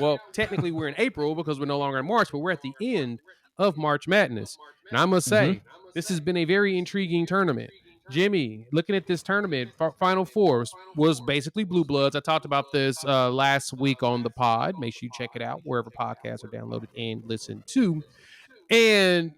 well, technically we're in April because we're no longer in March, but we're at the end of March Madness. And I must say, this has been a very intriguing tournament. Jimmy, looking at this tournament, Final Four was basically Blue Bloods. I talked about this last week on the pod. Make sure you check it out wherever podcasts are downloaded and listened to. And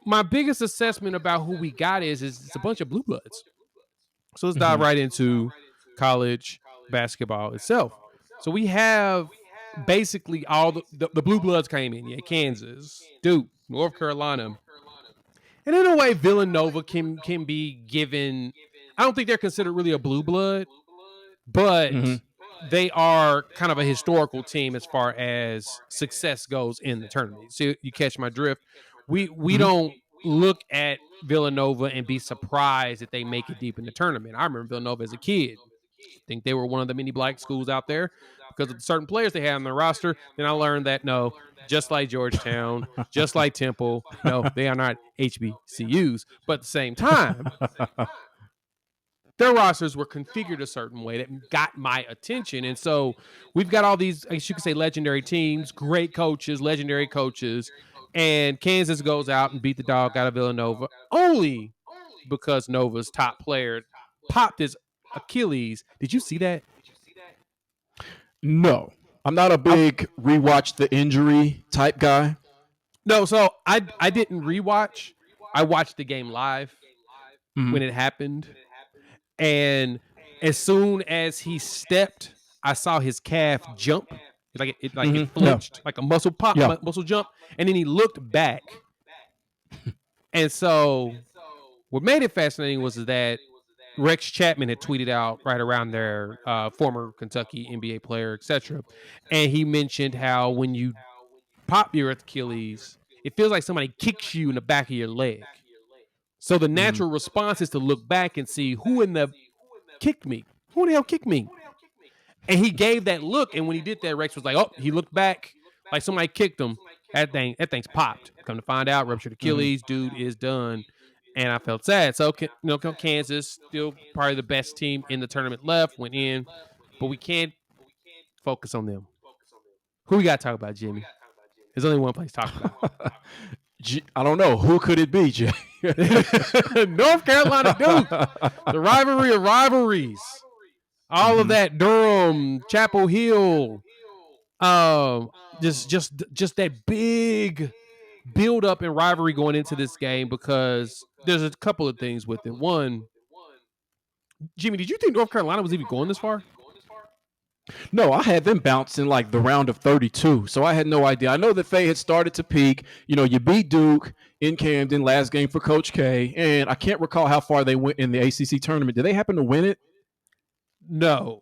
my biggest assessment about who we got is it's a bunch of Blue Bloods. So let's dive right into college basketball itself. So we have basically all the Blue Bloods came in. Yeah, Kansas, Duke, North Carolina. And in a way, Villanova can be given. I don't think they're considered really a blue blood, but they are kind of a historical team as far as success goes in the tournament. So you catch my drift. We don't look at Villanova and be surprised that they make it deep in the tournament. I remember Villanova as a kid. I think they were one of the many black schools out there because of the certain players they had on their roster. Then I learned that no, just like Georgetown, just like Temple, no, they are not HBCUs. But at the same time, their rosters were configured a certain way that got my attention. And so we've got all these, I guess you could say, legendary teams, great coaches, legendary coaches. And Kansas goes out and beat the dog out of Villanova only because Nova's top player popped his Achilles. Did you see that? No. I'm not a big rewatch the injury type guy. No, so I didn't rewatch. I watched the game live when it happened. And as soon as he stepped, I saw his calf jump. It flinched, like a muscle pop, muscle jump. And then he looked back. And so what made it fascinating was that Rex Chapman had tweeted out right around there, former Kentucky NBA player, etc. And he mentioned how when you pop your Achilles, it feels like somebody kicks you in the back of your leg. So the natural response is to look back and see who in the kicked me. Who the hell kicked me? And he gave that look, and when he did that, Rex was like, "Oh," he looked back like somebody kicked him. That thing's popped. Come to find out, ruptured Achilles, dude is done. And I felt sad. So, Kansas still probably the best team in the tournament left, went in, but we can't focus on them. Who we got to talk about, Jimmy? There's only one place to talk about. I don't know. Who could it be, Jay? North Carolina Duke. The rivalry of rivalries. All of that. Durham, Chapel Hill. Just that big build up and rivalry going into this game because there's a couple of things with it. One, Jimmy, did you think North Carolina was even going this far? No, I had them bouncing like the round of 32, so I had no idea. I know that Faye had started to peak. You beat Duke in Camden last game for Coach K, and I can't recall how far they went in the ACC tournament. Did they happen to win it? No.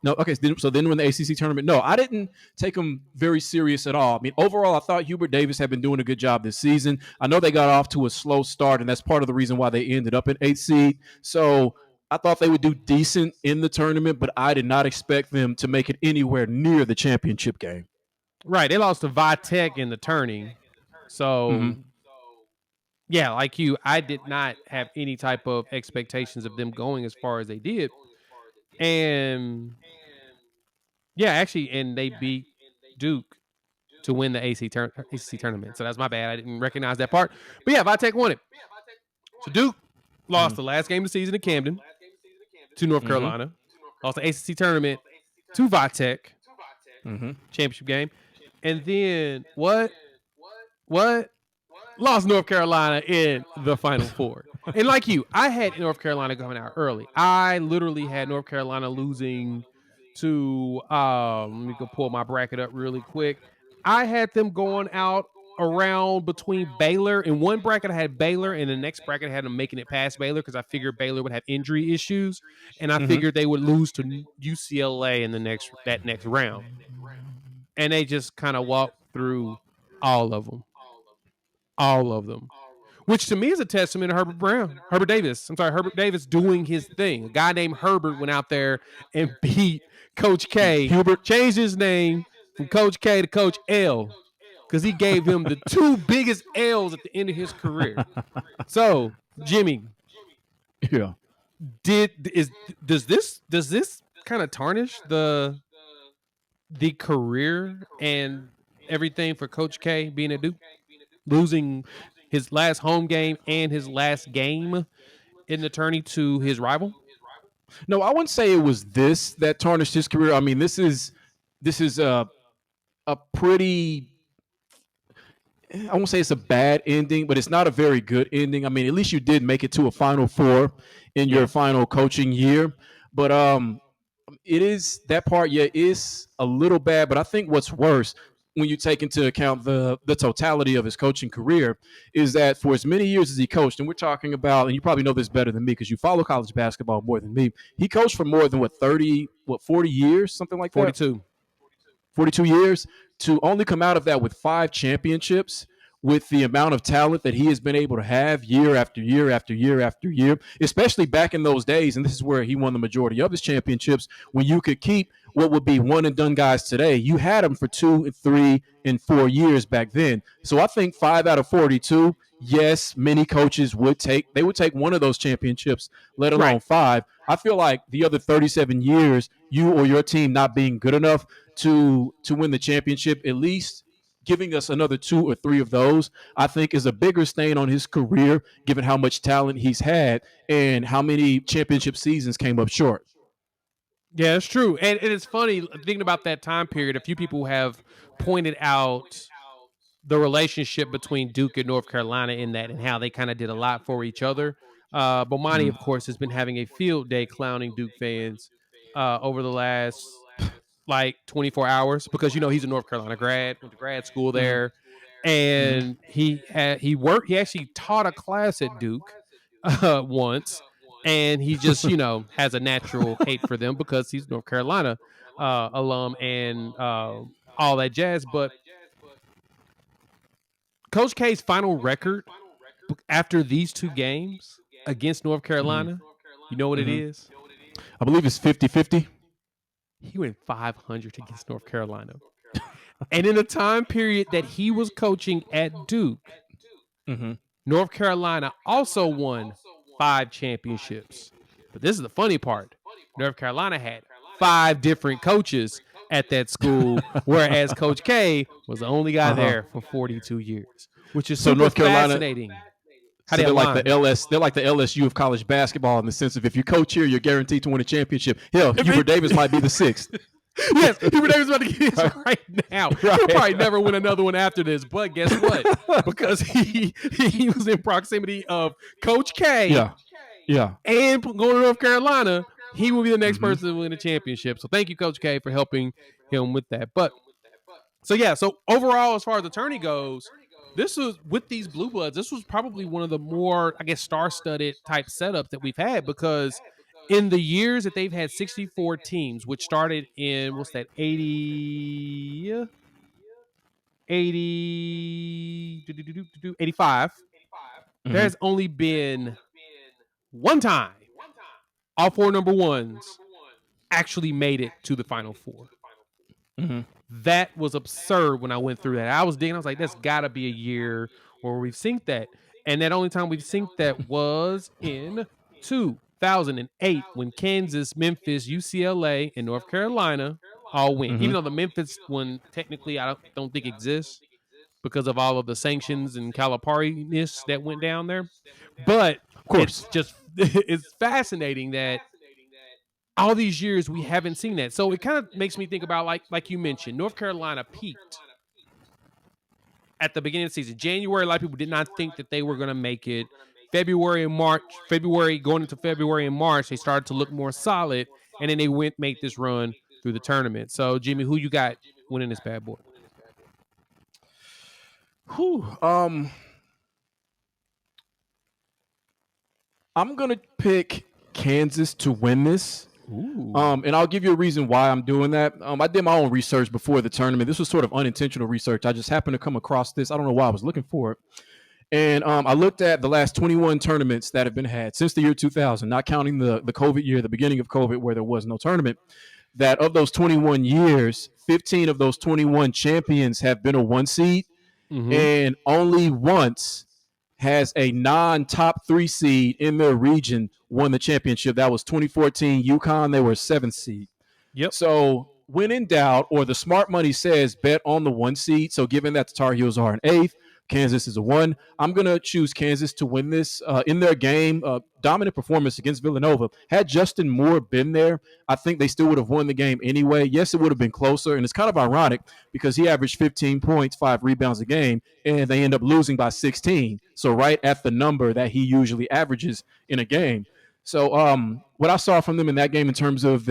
Okay, so then when the ACC tournament, no, I didn't take them very serious at all. I mean, overall, I thought Hubert Davis had been doing a good job this season. I know they got off to a slow start, and that's part of the reason why they ended up in 8th seed. So I thought they would do decent in the tournament, but I did not expect them to make it anywhere near the championship game. Right. They lost to Vitek in the turning. So, yeah, like you, I did not have any type of expectations of them going as far as they did. And, yeah, actually, and they beat Duke to win the ACC tournament. So that's my bad. I didn't recognize that part. But, yeah, Vitek won it. So Duke lost the last game of the season in Camden to North Carolina. Lost the ACC tournament to Vitek. Championship game. And then what? Lost North Carolina in the Final Four. And like you, I had North Carolina coming out early. I literally had North Carolina losing to, let me go pull my bracket up really quick. I had them going out around between Baylor. In one bracket, I had Baylor, and the next bracket, I had them making it past Baylor because I figured Baylor would have injury issues, and I figured they would lose to UCLA in that next round. And they just kind of walked through all of them. All of them. Which to me is a testament to Herbert Davis doing his thing. A guy named Herbert went out there and beat Coach K. Hubert changed his name from Coach K to Coach L because he gave him the two biggest L's at the end of his career. So, Jimmy, does this kind of tarnish the the career and everything for Coach K being at Duke, losing his last home game and his last game in the tourney to his rival? No, I wouldn't say it was this that tarnished his career. I mean, this is a pretty, I won't say it's a bad ending, but it's not a very good ending. I mean, at least you did make it to a Final Four in your Yeah. final coaching year. But it is that part, yeah, is a little bad. But I think what's worse when you take into account the totality of his coaching career is that for as many years as he coached, and we're talking about, and you probably know this better than me because you follow college basketball more than me. He coached for more than 40 years, something like that. 42. 42 years, to only come out of that with 5 championships, with the amount of talent that he has been able to have year after year after year after year, especially back in those days. And this is where he won the majority of his championships, when you could keep what would be one and done guys today. You had them for 2 and 3 and 4 years back then. So I think 5 out of 42, yes, many coaches would take one of those championships, let Right. alone 5. I feel like the other 37 years, you or your team not being good enough to win the championship, at least giving us another 2 or 3 of those, I think is a bigger stain on his career, given how much talent he's had and how many championship seasons came up short. Yeah, it's true. And it's funny thinking about that time period. A few people have pointed out the relationship between Duke and North Carolina in that and how they kind of did a lot for each other. Bomani, of course, has been having a field day clowning Duke fans over the last like 24 hours because he's a North Carolina grad, went to grad school Mm-hmm. there, Mm-hmm. and he actually taught a class at Duke once, and he just has a natural hate for them because he's North Carolina alum and all that jazz. But Coach K's final record after these two games against North Mm-hmm. Carolina, you know what it Mm-hmm. is? I believe it's 50-50. He went 500 against North Carolina. And in the time period that he was coaching at Duke, Mm-hmm. North Carolina also won 5 championships. But this is the funny part. North Carolina had 5 different coaches at that school, whereas Coach K was the only guy Uh-huh. there for 42 years, which is So super North Carolina, fascinating. How so they they're like the align. LSU of college basketball, in the sense of, if you coach here, you're guaranteed to win a championship. Hell, If Hubert it- Davis might be the 6th. Yes, Hubert Davis about to get his right now. Right. He'll probably never win another one after this. But guess what? Because he was in proximity of Coach K Yeah. Yeah. and going to North Carolina, he will be the next Mm-hmm. person to win a championship. So thank you, Coach K, for helping him with that. But so overall, as far as the tourney goes, this was with these Blue Bloods. This was probably one of the more, I guess, star-studded type setups that we've had because in the years that they've had 64 teams, which started in what's that 85, Mm-hmm. there's only been one time all four number ones actually made it to the Final Four. Mm-hmm. That was absurd when I went through that. I was digging. I was like, "That's got to be a year where we've synced that." And that only time we've synced that was in 2008 when Kansas, Memphis, UCLA, and North Carolina all went. Mm-hmm. Even though the Memphis one technically I don't think exists because of all of the sanctions and Calipari-ness that went down there. But Of course. it's just it's fascinating that all these years we haven't seen that. So it kind of makes me think about like you mentioned, North Carolina peaked at the beginning of the season. January, a lot of people did not think that they were going to make it. February going into February and March, they started to look more solid, and then they made this run through the tournament. So Jimmy, who you got winning this bad boy? Whew. I'm gonna pick Kansas to win this. Ooh. And I'll give you a reason why I'm doing that. I did my own research before the tournament. This was sort of unintentional research. I just happened to come across this. I don't know why I was looking for it. And I looked at the last 21 tournaments that have been had since the year 2000, not counting the COVID year, the beginning of COVID, where there was no tournament. That of those 21 years, 15 of those 21 champions have been a 1 seed, and only once has a non-top 3 seed in their region won the championship. That was 2014 UConn. They were a 7th seed. Yep. So when in doubt, or the smart money says bet on the 1 seed. So given that the Tar Heels are an eighth, Kansas is a 1. I'm going to choose Kansas to win this in their game. Dominant performance against Villanova. Had Justin Moore been there, I think they still would have won the game anyway. Yes, it would have been closer. And it's kind of ironic because he averaged 15 points, 5 rebounds a game, and they end up losing by 16. So right at the number that he usually averages in a game. So what I saw from them in that game in terms of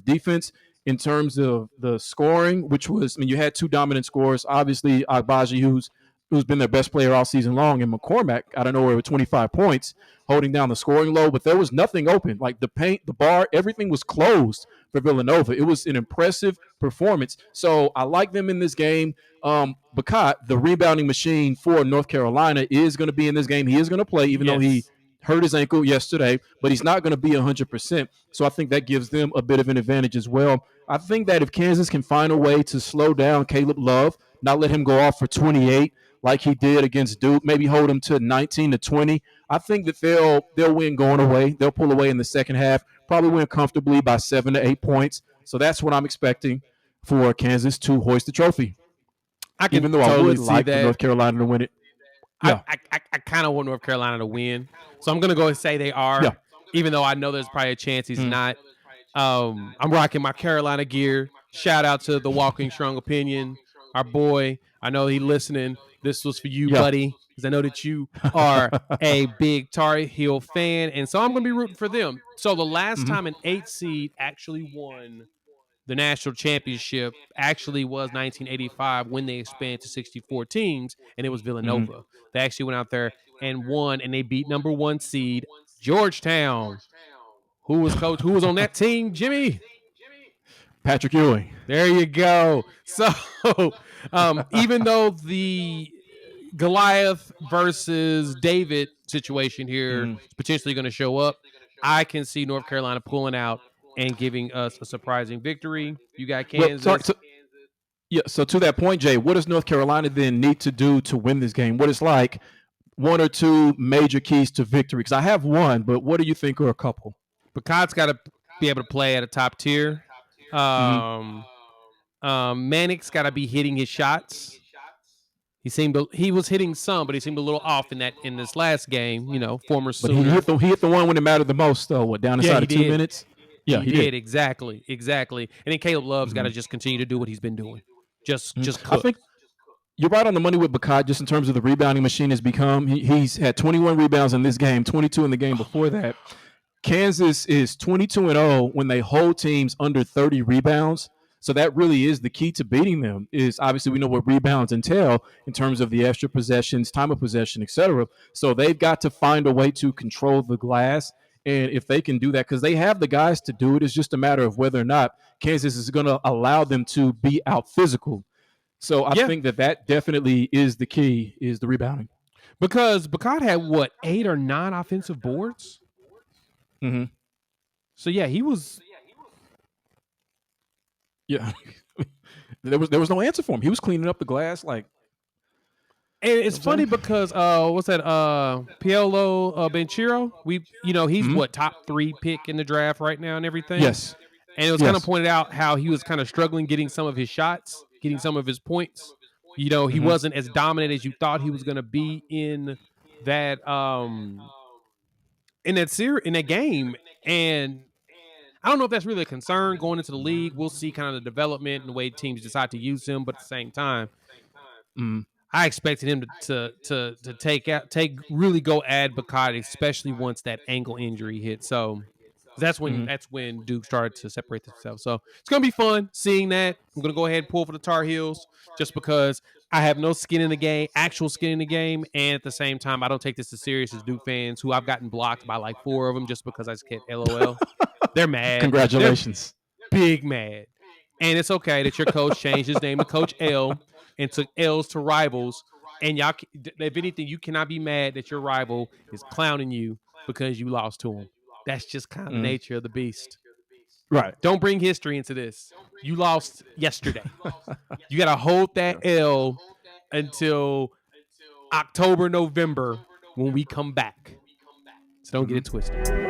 defense, in terms of the scoring, which was, I mean, you had two dominant scorers. Obviously, Agbaji, who's been their best player all season long, and McCormack, I don't know where with 25 points, holding down the scoring load, but there was nothing open. Like the paint, the bar, everything was closed for Villanova. It was an impressive performance. So I like them in this game. Bacot, the rebounding machine for North Carolina, is going to be in this game. He is going to play, even though he Yes. hurt his ankle yesterday, but he's not going to be 100%. So I think that gives them a bit of an advantage as well. I think that if Kansas can find a way to slow down Caleb Love, not let him go off for 28 like he did against Duke, maybe hold him to 19 to 20, I think that they'll win going away. They'll pull away in the second half, probably win comfortably by 7 to 8 points. So that's what I'm expecting for Kansas to hoist the trophy. I can Even though I totally would see like for that. North Carolina to win it. I Yeah. I kind of want North Carolina to win, so I'm gonna go and say they Yeah. are, even though I know there's probably a chance he's Mm. not. I'm rocking my Carolina gear. Shout out to the Walking Strong Opinion, our boy. I know he listening. This was for you, Yeah. buddy, because I know that you are a big Tar Heel fan, and so I'm gonna be rooting for them. So the last Mhm. time an 8 seed actually won the national championship actually was 1985 when they expanded to 64 teams, and it was Mhm. Villanova. They actually went out there and won, and they beat number 1 seed Georgetown. Who was coach? Who was on that team? Jimmy. Patrick Ewing. There you go. So, even though the Goliath versus David situation here Mhm. is potentially going to show up, I can see North Carolina pulling out and giving us a surprising victory. You got Well, sorry. Kansas. Yeah. So to that point, Jay, what does North Carolina then need to do to win this game? What is like one or two major keys to victory? Because I have one, but what do you think are a couple? Picard's got to be able to play at a top tier. Mm-hmm. Um, Manic's got to be hitting his shots. He was hitting some, but he seemed a little off in this last game. Former But he Sooner. hit the one when it mattered the most, though. What, down Yeah, inside he of 2 did. minutes? Yeah, He he did. did exactly. And then Caleb Love's got Mm-hmm. to just continue to do what he's been doing. Just I cook. think you're right on the money with Bacot, just in terms of the rebounding machine has become. He's had 21 rebounds in this game, 22 in the game Oh before my that. Kansas is 22-0 when they hold teams under 30 rebounds. So that really is the key to beating them. Is obviously we know what rebounds entail in terms of the extra possessions, time of possession, etc. So they've got to find a way to control the glass. And if they can do that, because they have the guys to do it, it's just a matter of whether or not Kansas is going to allow them to be out physical. So I yeah, think that definitely is the key, is the rebounding. because Bacot had what 8 or 9 offensive boards. Mm-hmm. So yeah, he was. Yeah. there was no answer for him. He was cleaning up the glass like, And you know it's what I'm funny saying? because what's that? Piolo Benchiro. He's Mm-hmm. what top 3 pick in the draft right now and everything. Yes. And it was kind of Yes. pointed out how he was kind of struggling getting some of his shots, getting some of his points. He Mm-hmm. wasn't as dominant as you thought he was going to be that um in that game. And I don't know if that's really a concern going into the league. We'll see kind of the development and the way teams decide to use him, but at the same time, Mm-hmm. I expected him to take really go ad Bacardi, especially once that ankle injury hit. So Mm-hmm. that's when Duke started to separate themselves. So it's gonna be fun seeing that. I'm gonna go ahead and pull for the Tar Heels just because I have no skin in the game, actual skin in the game, and at the same time I don't take this as serious as Duke fans who I've gotten blocked by like 4 of them just because I just kept LOL. They're mad. They're Congratulations. big mad. And it's okay that your coach changed his name to Coach L and took L's to rivals. And y'all, if anything, you cannot be mad that your rival is clowning you because you lost to him. That's just kind of the Mm-hmm. nature of the beast. Right. Don't bring history into this. You lost yesterday. You got to hold that Yeah. L until October, November when we come back. So don't get Mm-hmm. it twisted.